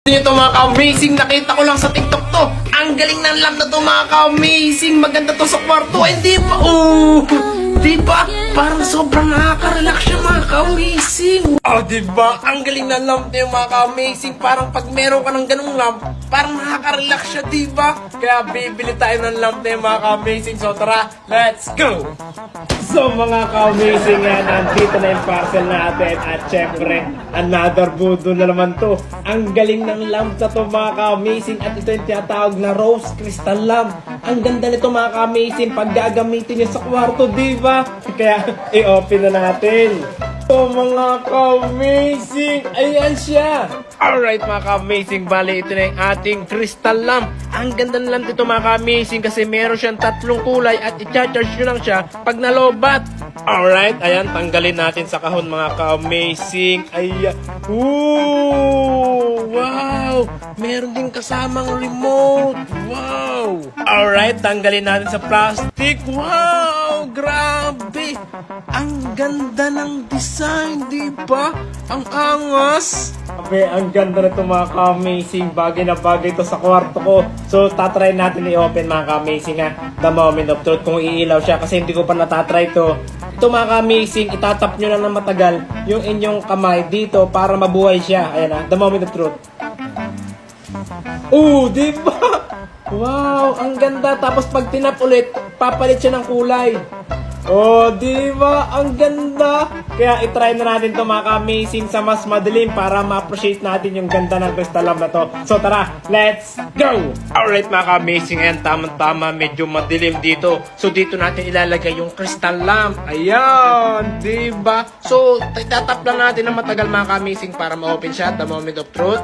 Ito mga ka-amazing, nakita ko lang sa TikTok to. Ang galing ng lamp na to mga ka-amazing. Maganda to sa kwarto. Eh di ba? Oh, di ba? Parang sobrang nakaka-relax siya mga ka-amazing. Oh, di ba? Ang galing ng lamp na yung mga ka-amazing. Parang pag meron ka ng ganung lamp, parang nakaka-relax siya, di ba? Kaya bibili tayo ng lamp na yung mga ka-amazing. So tara, let's go! So mga ka-amazing yan, nandito na yung parcel natin at syempre, another budo na naman to. Ang galing ng lamp na to mga ka-amazing at ito yung tinatawag na rose crystal lamp. Ang ganda nito mga ka-amazing pag gagamitin nyo sa kwarto, diba? Kaya i-open na natin. So mga ka-amazing, ayan siya. Alright mga ka-amazing, bali ito na yung ating crystal lamp. Ang ganda ng lamp nito mga ka-amazing kasi meron siyang tatlong kulay at i-charge nyo lang siya pag nalobat. Alright, ayan, tanggalin natin sa kahon mga ka-amazing. Ayan, ooh, wow, meron din kasamang remote. Wow. Alright, tanggalin natin sa plastic. Wow, grabe. Ang ganda ng design, di ba? Ang angas. Abe, ang ganda na ito mga ka-amazing. Bagay na bagay ito sa kwarto ko. So, tatry natin i-open mga ka-amazing ha. The moment of truth. Kung iilaw siya kasi hindi ko pa natatry ito. Ito mga ka-amazing, itatap nyo lang ng matagal yung inyong kamay dito para mabuhay siya. Ayan ha, the moment of truth. Oh, di ba? Wow, ang ganda. Tapos pag tinap ulit, papalit siya ng kulay. Oh, di ba? Ang ganda. Kaya itry na natin to mga ka-amazing sa mas madilim para ma-appreciate natin yung ganda ng crystal lamp na to. So tara, let's go! Alright mga ka-amazing, and tama-tama medyo madilim dito. So dito natin ilalagay yung crystal lamp. Ayan, di ba? So tatap lang natin ng matagal mga ka-amazing para ma-open siya at the moment of truth.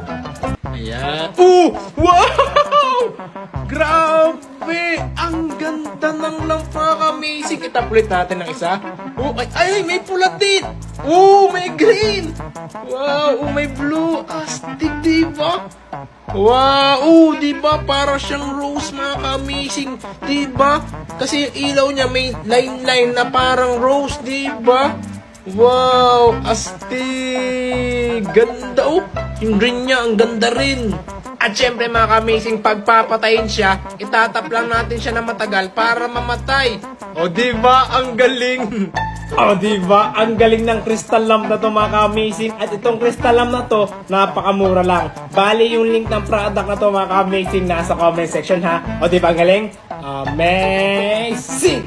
Ayan. Oh! Wow! Grabe! Ang ganda ng lamp mga ka-amazing. Itapulit natin ng isa. Oh, ay, may pula din! Oh, may green! Wow! Oh, may blue! Astig, diba? Wow! Oh, diba? Para siyang rose mga ka-amazing. Diba? Kasi yung ilaw niya may line-line na parang rose, diba? Wow! Astig! Ganda! Oh! Yung green niya, ang ganda rin. At syempre mga ka-amazing, pagpapatayin siya, itatap lang natin siya na matagal para mamatay. O diba? Ang galing! O diba? Ang galing ng crystal lamp na to mga ka-amazing. At itong crystal lamp na to, napakamura lang. Bali yung link ng product na to mga ka-amazing nasa comment section ha. O diba? Ang galing? Amazing!